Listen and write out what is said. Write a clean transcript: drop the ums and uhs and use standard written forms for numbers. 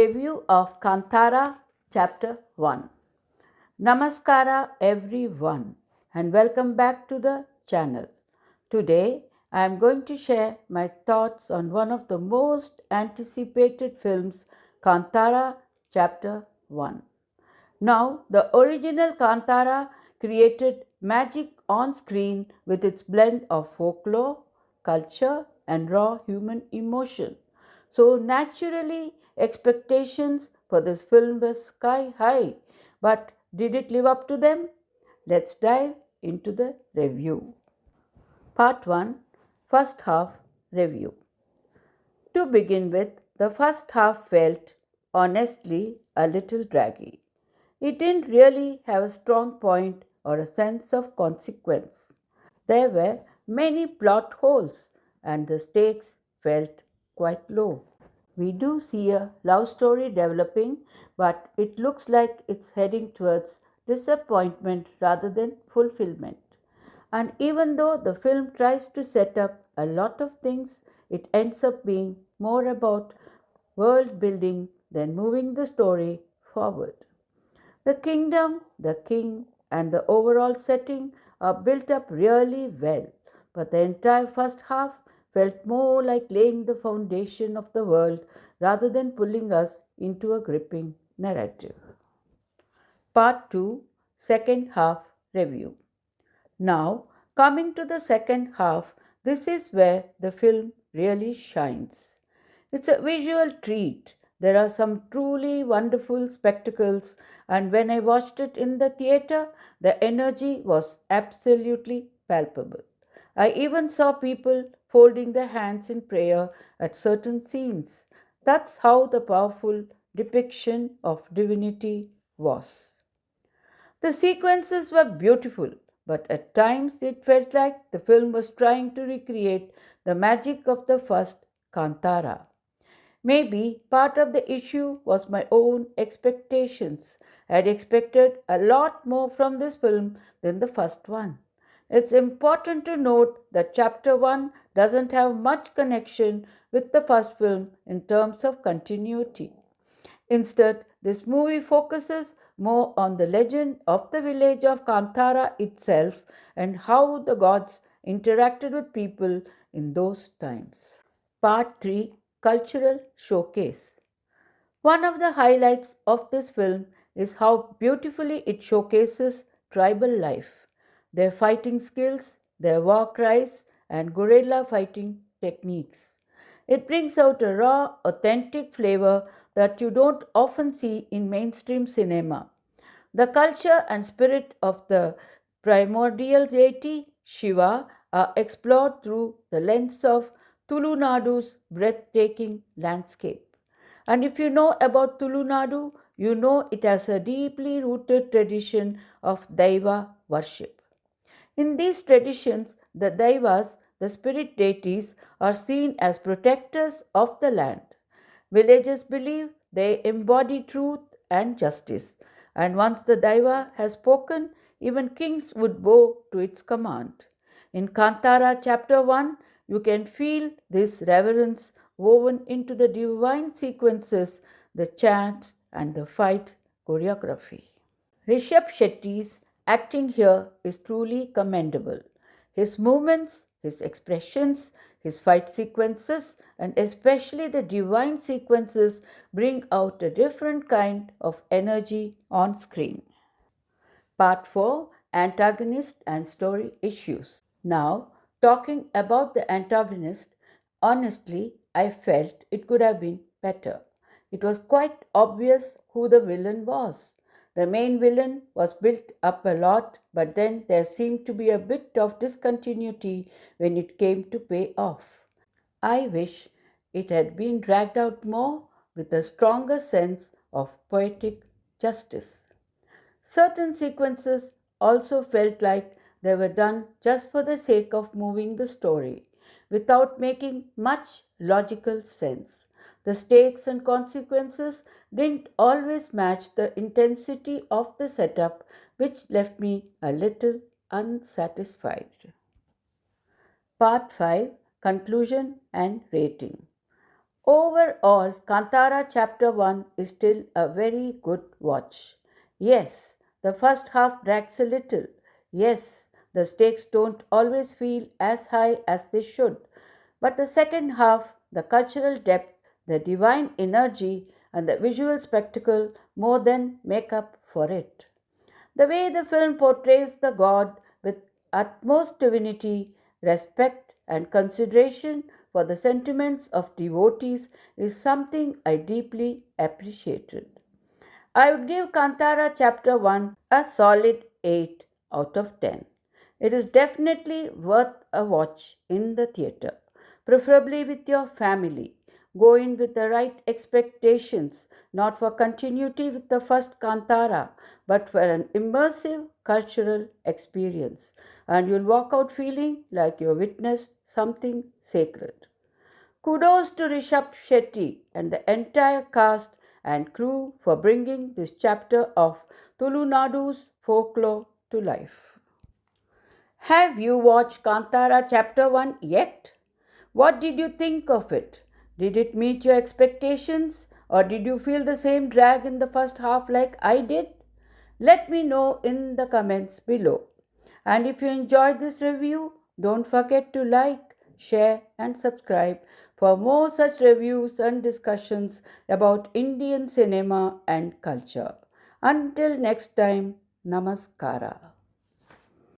Review of Kantara Chapter 1. Namaskara everyone and welcome back to the channel. Today I am going to share my thoughts on one of the most anticipated films, Kantara Chapter 1. Now, the original Kantara created magic on screen with its blend of folklore, culture, and raw human emotion. So, naturally, expectations for this film were sky high. But did it live up to them? Let's dive into the review. Part 1, First Half Review. To begin with, the first half felt, honestly, a little draggy. It didn't really have a strong point or a sense of consequence. There were many plot holes, and the stakes felt quite low. We do see a love story developing, but it looks like it's heading towards disappointment rather than fulfillment. And even though the film tries to set up a lot of things, it ends up being more about world building than moving the story forward. The kingdom, the king, and the overall setting are built up really well, but the entire first half felt more like laying the foundation of the world rather than pulling us into a gripping narrative. Part 2, Second Half Review. Now, coming to the second half, this is where the film really shines. It's a visual treat. There are some truly wonderful spectacles, and when I watched it in the theater, the energy was absolutely palpable. I even saw people folding their hands in prayer at certain scenes. That's how the powerful depiction of divinity was. The sequences were beautiful, but at times it felt like the film was trying to recreate the magic of the first Kantara. Maybe part of the issue was my own expectations. I had expected a lot more from this film than the first one. It's important to note that Chapter 1 doesn't have much connection with the first film in terms of continuity. Instead, this movie focuses more on the legend of the village of Kantara itself and how the gods interacted with people in those times. Part 3, Cultural Showcase. One of the highlights of this film is how beautifully it showcases tribal life, their fighting skills, their war cries, and guerrilla fighting techniques. It brings out a raw, authentic flavor that you don't often see in mainstream cinema. The culture and spirit of the primordial deity Shiva are explored through the lens of Tulunadu's breathtaking landscape. And if you know about Tulunadu, you know it has a deeply rooted tradition of Daiwa worship. In these traditions, the Daivas, the spirit deities, are seen as protectors of the land. Villagers believe they embody truth and justice, and once the Daiva has spoken, even kings would bow to its command. In Kantara Chapter 1, you can feel this reverence woven into the divine sequences, the chants, and the fight choreography. Rishabh Shetty's acting here is truly commendable. His movements, his expressions, his fight sequences, and especially the divine sequences bring out a different kind of energy on screen. Part 4, Antagonist and Story Issues. Now, talking about the antagonist, honestly, I felt it could have been better. It was quite obvious who the villain was. The main villain was built up a lot, but then there seemed to be a bit of discontinuity when it came to pay off. I wish it had been dragged out more with a stronger sense of poetic justice. Certain sequences also felt like they were done just for the sake of moving the story, without making much logical sense. The stakes and consequences didn't always match the intensity of the setup, which left me a little unsatisfied. Part 5, Conclusion and Rating. Overall, Kantara Chapter 1 is still a very good watch. Yes, the first half drags a little. Yes, the stakes don't always feel as high as they should. But the second half, the cultural depth, the divine energy, and the visual spectacle more than make up for it. The way the film portrays the god with utmost divinity, respect, and consideration for the sentiments of devotees is something I deeply appreciated. I would give Kantara Chapter 1 a solid 8 out of 10. It is definitely worth a watch in the theatre, preferably with your family. Go in with the right expectations, not for continuity with the first Kantara, but for an immersive cultural experience. And you'll walk out feeling like you witnessed something sacred. Kudos to Rishabh Shetty and the entire cast and crew for bringing this chapter of Tulunadu's folklore to life. Have you watched Kantara Chapter 1 yet? What did you think of it? Did it meet your expectations or did you feel the same drag in the first half like I did? Let me know in the comments below. And if you enjoyed this review, don't forget to like, share, and subscribe for more such reviews and discussions about Indian cinema and culture. Until next time, Namaskara.